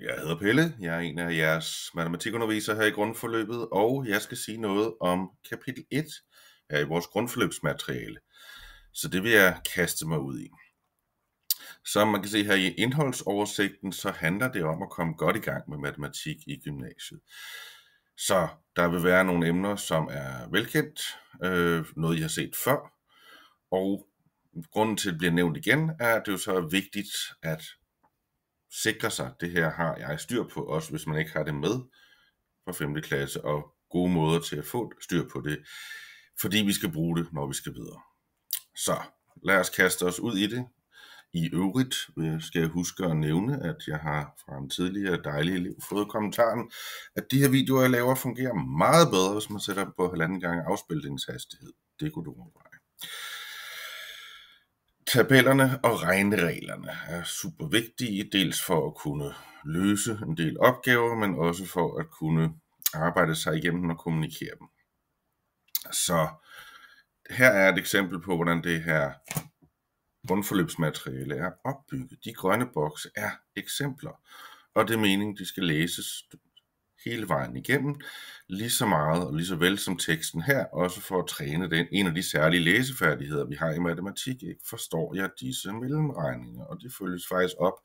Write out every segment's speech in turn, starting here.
Jeg hedder Pelle, jeg er en af jeres matematikundervisere her i grundforløbet, og jeg skal sige noget om kapitel 1 her i vores grundforløbsmateriale. Så det vil jeg kaste mig ud i. Som man kan se her i indholdsoversigten, så handler det om at komme godt i gang med matematik i gymnasiet. Så der vil være nogle emner, som er velkendt, noget I har set før, og grunden til, at det bliver nævnt igen, er, at det jo så er vigtigt at sikre sig, at det her har jeg styr på, også hvis man ikke har det med fra 5. klasse, og gode måder til at få styr på det, fordi vi skal bruge det, når vi skal videre. Så lad os kaste os ud i det. I øvrigt skal jeg huske at nævne, at jeg har fra en tidligere dejlig elev fået kommentaren, at de her videoer, jeg laver, fungerer meget bedre, hvis man sætter dem på 1,5 gange afspilningshastighed. Det kunne du overveje. Tabellerne og regnereglerne er super vigtige, dels for at kunne løse en del opgaver, men også for at kunne arbejde sig igennem og kommunikere dem. Så her er et eksempel på, hvordan det her grundforløbsmateriale er opbygget. De grønne bokse er eksempler, og det er meningen, de skal læses hele vejen igennem, lige så meget og lige så vel som teksten her, også for at træne den. En af de særlige læsefærdigheder, vi har i matematik, ikke? Forstår jeg disse mellemregninger, og de følges faktisk op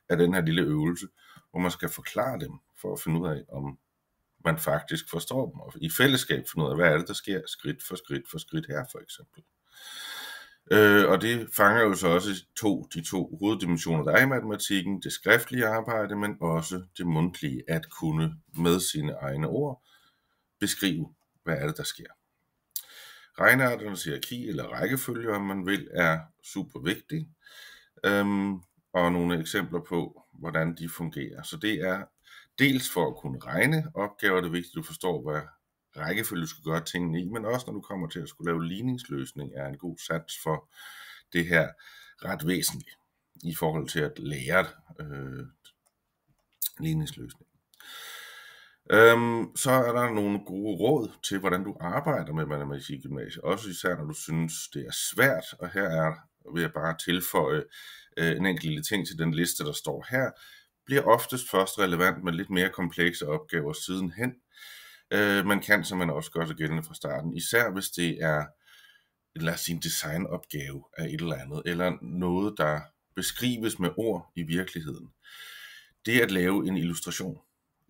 af den her lille øvelse, hvor man skal forklare dem, for at finde ud af, om man faktisk forstår dem, og i fællesskab finde ud af, hvad er det, der sker skridt for skridt her, for eksempel. Og det fanger jo så også de to hoveddimensioner, der er i matematikken, det skriftlige arbejde, men også det mundtlige, at kunne med sine egne ord beskrive, hvad er det, der sker. Regnearternes hierarki eller rækkefølge, om man vil, er super vigtig, og nogle eksempler på, hvordan de fungerer. Så det er dels for at kunne regne opgaver, det er vigtigt, at du forstår, hvad rækkefølge du skal gøre tingene i, men også når du kommer til at skulle lave ligningsløsning, er en god sats for det her ret væsentligt i forhold til at lære ligningsløsning. Så er der nogle gode råd til, hvordan du arbejder med matematik i gymnasiet, også især når du synes, det er svært, og her vil jeg bare tilføje en enkelt lille ting til den liste, der står her, bliver oftest først relevant med lidt mere komplekse opgaver sidenhen. Man kan simpelthen også gøre sig gældende fra starten, især hvis det er, lad os sige, en designopgave af et eller andet, eller noget, der beskrives med ord i virkeligheden. Det at lave en illustration,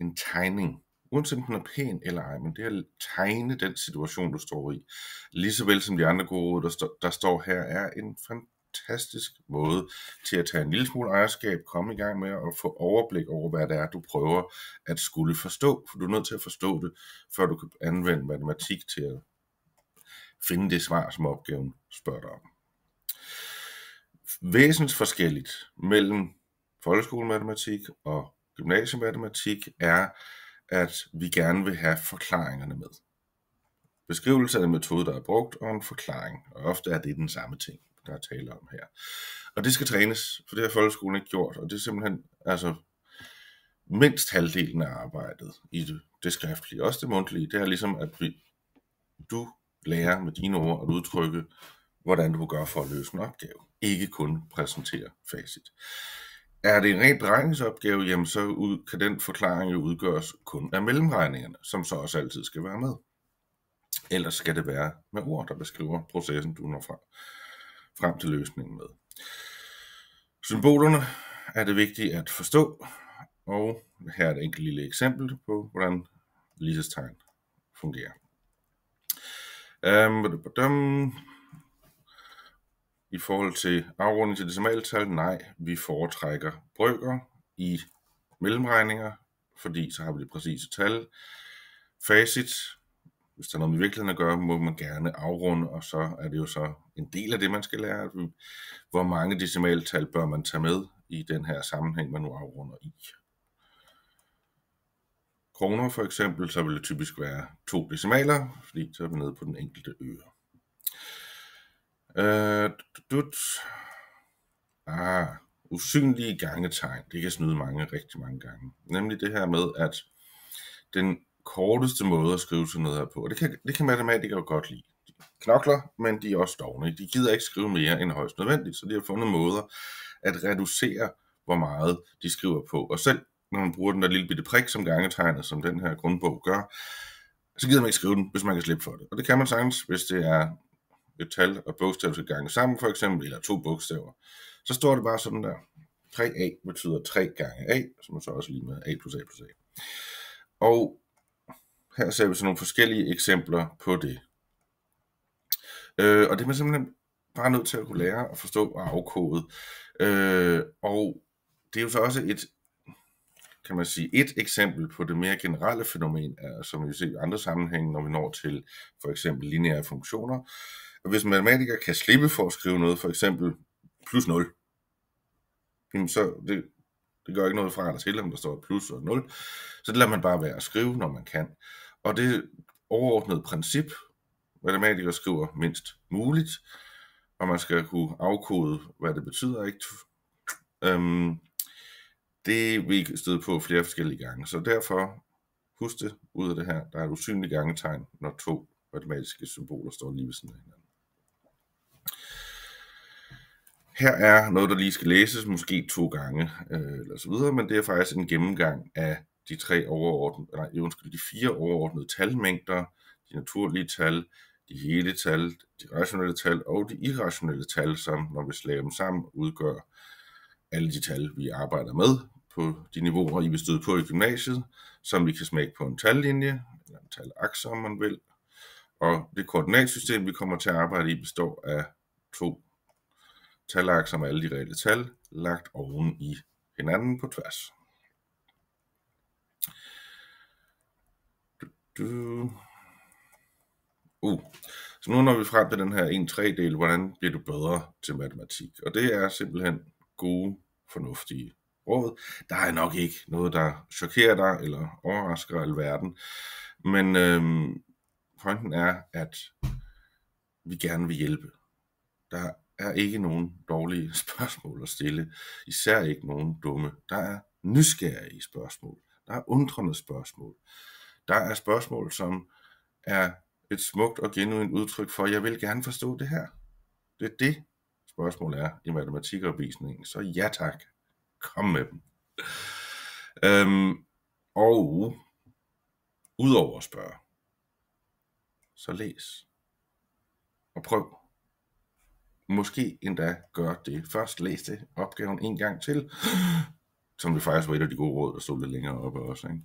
en tegning, uanset om den er pæn eller ej, men det at tegne den situation, du står i, lige så vel som de andre gode råd, der står her, er en fantastisk måde til at tage en lille smule ejerskab, komme i gang med at få overblik over, hvad det er, du prøver at skulle forstå, for du er nødt til at forstå det, før du kan anvende matematik til at finde det svar, som opgaven spørger dig om. Væsensforskelligt mellem folkeskolematematik og gymnasiematematik er, at vi gerne vil have forklaringerne med. Beskrivelse af den metode, der er brugt, og en forklaring, og ofte er det den samme ting, der er tale om her. Og det skal trænes, for det har folkeskolen ikke gjort, og det er simpelthen mindst halvdelen af arbejdet i det skriftlige, også det mundtlige. Det er ligesom, at du lærer med dine ord at udtrykke, hvordan du gør for at løse en opgave, ikke kun præsentere facit. Er det en ren beregningsopgave, jamen så kan den forklaring jo udgøres kun af mellemregningerne, som så også altid skal være med. Ellers skal det være med ord, der beskriver processen, du når frem til løsningen med. Symbolerne er det vigtigt at forstå, og her er et enkelt lille eksempel på, hvordan lighedstegn fungerer. I forhold til afrunding til decimaltal, nej, vi foretrækker brøker i mellemregninger, fordi så har vi det præcise tal. Facit, hvis der er noget med virkeligheden at gøre, må man gerne afrunde, og så er det jo så en del af det, man skal lære. Hvor mange decimaltal bør man tage med i den her sammenhæng, man nu afrunder i. Kroner for eksempel, så vil det typisk være 2 decimaler, fordi så er vi nede på den enkelte øre. Usynlige gangetegn, det kan snyde rigtig mange gange. Nemlig det her med, at den korteste måde at skrive sådan noget her på, og det kan matematikere godt lide. De knokler, men de er også dovne. De gider ikke skrive mere end højst nødvendigt, så de har fundet måder at reducere, hvor meget de skriver på. Og selv når man bruger den der lille bitte prik som gangetegnet, som den her grundbog gør, så gider man ikke skrive den, hvis man kan slippe for det. Og det kan man sagtens, hvis det er et tal og bogstaver skal gange sammen, for eksempel, eller 2 bogstaver. Så står det bare sådan der. 3a betyder 3 gange a, som er så også lige med a plus a plus a. Og her ser vi så nogle forskellige eksempler på det. Og det er man simpelthen bare nødt til at kunne lære at forstå og afkode. Og det er jo så også et eksempel på det mere generelle fænomen, som vi ser i andre sammenhænge, når vi når til for eksempel lineære funktioner. Og hvis matematikere kan slippe for at skrive noget, for eksempel plus 0, så det gør ikke noget fra eller til, om der står plus og 0. Så det lader man bare være at skrive, når man kan. Og det overordnede princip, matematikere skriver mindst muligt, og man skal kunne afkode, hvad det betyder, ikke? Det vil I støde på flere forskellige gange. Så derfor, husk det ud af det her, der er et usynligt gangetegn, når 2 matematiske symboler står lige ved siden af hinanden. Her er noget, der lige skal læses, måske 2 gange, eller så videre, men det er faktisk en gennemgang af de 4 overordnede talmængder, de naturlige tal, de hele tal, de rationelle tal og de irrationelle tal, som når vi slår dem sammen, udgør alle de tal, vi arbejder med på de niveauer, I vil støde på i gymnasiet, som vi kan smække på en tallinje, eller en talakse, om man vil. Og det koordinatsystem, vi kommer til at arbejde i, består af 2 talakser med alle de reelle tal, lagt oven i hinanden på tværs. Så nu når vi frem til den her 1/3-del, hvordan bliver du bedre til matematik? Og det er simpelthen gode, fornuftige råd. Der er nok ikke noget, der chokerer dig eller overrasker alverden. Men pointen er, at vi gerne vil hjælpe. Der er ikke nogen dårlige spørgsmål at stille. Især ikke nogen dumme. Der er nysgerrige spørgsmål. Der er undrende spørgsmål. Der er spørgsmål, som er et smukt og genuint udtryk for, at jeg vil gerne forstå det her. Det er det, spørgsmål er i matematikopvisningen. Så ja tak, kom med dem. Og udover at spørge, så læs og prøv. Måske endda gør det. Først læs det opgaven en gang til, som det faktisk var et af de gode råd, der stod lidt længere oppe også. Ikke?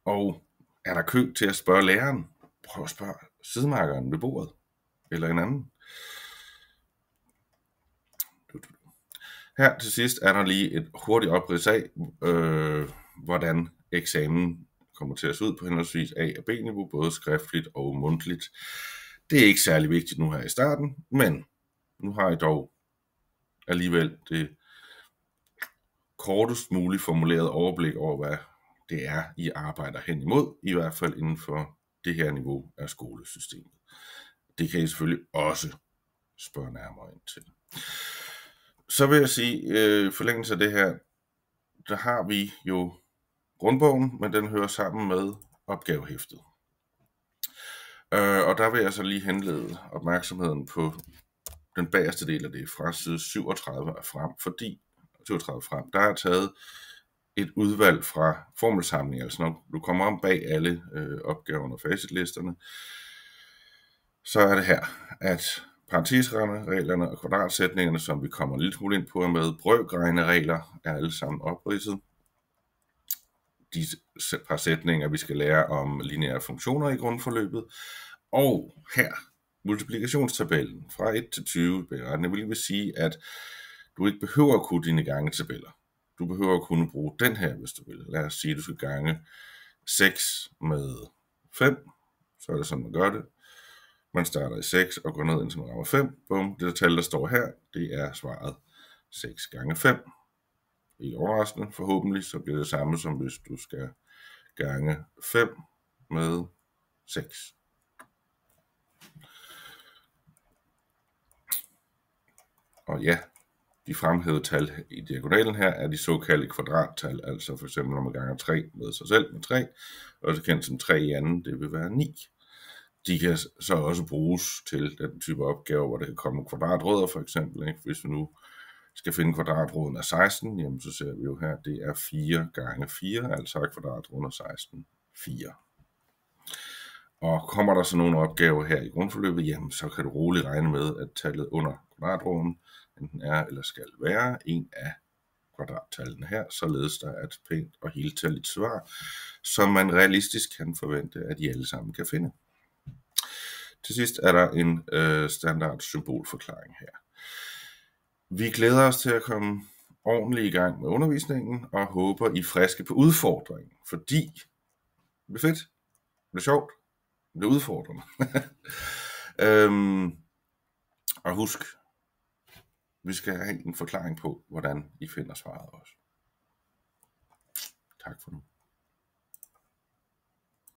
Og er der kø til at spørge læreren? Prøv at spørge sidemarkeren ved bordet, eller en anden. Her til sidst er der lige et hurtigt oprids af, hvordan eksamen kommer til at se ud på henholdsvis A- og B-niveau, både skriftligt og mundtligt. Det er ikke særlig vigtigt nu her i starten, men nu har I dog alligevel det kortest muligt formuleret overblik over, hvad det er, I arbejder hen imod, i hvert fald inden for det her niveau af skolesystemet. Det kan I selvfølgelig også spørge nærmere ind til. Så vil jeg sige, forlængelse af det her, der har vi jo grundbogen, men den hører sammen med opgavehæftet. Og der vil jeg så lige henlede opmærksomheden på den bagerste del af det, fra side 37 og frem, fordi 37 frem, der er taget et udvalg fra formelsamlinger, altså når du kommer om bag alle opgaverne og facitlisterne, så er det her, at parentesreglerne og kvadratsætningerne, som vi kommer en lille smule ind på med, brøkregneregler er alle sammen opridset. De par sætninger, vi skal lære om lineære funktioner i grundforløbet. Og her, multiplikationstabellen fra 1 til 20 berettende, vil sige, at du ikke behøver at kunne dine gangetabeller. Du behøver at kunne bruge den her, hvis du vil. Lad os sige, at du skal gange 6 med 5. Så er det sådan, man gør det. Man starter i 6 og går ned indtil man rammer 5. Bum, det tal, der står her, det er svaret 6 gange 5. Ikke overraskende, forhåbentlig, så bliver det samme, som hvis du skal gange 5 med 6. Og ja, de fremhævede tal i diagonalen her er de såkaldte kvadrattal, altså for eksempel når man ganger 3 med sig selv med 3, også kendt som 3 i anden, det vil være 9. De kan så også bruges til den type opgaver, hvor der kan komme kvadratrødder for eksempel, ikke? Hvis vi nu skal finde kvadratroden af 16, jamen så ser vi jo her, det er 4 gange 4, altså er kvadratroden af 16 4. Og kommer der så nogle opgaver her i grundforløbet, jamen så kan du roligt regne med, at tallet under kvadratroden enten er eller skal være en af kvadrattallene her, således der er et pænt og heltalligt svar, som man realistisk kan forvente, at I alle sammen kan finde. Til sidst er der en standard symbolforklaring her. Vi glæder os til at komme ordentligt i gang med undervisningen, og håber I er friske på udfordringen, fordi det bliver fedt, det bliver sjovt, det bliver udfordrende. Og husk, vi skal have en forklaring på, hvordan I finder svaret også. Tak for nu.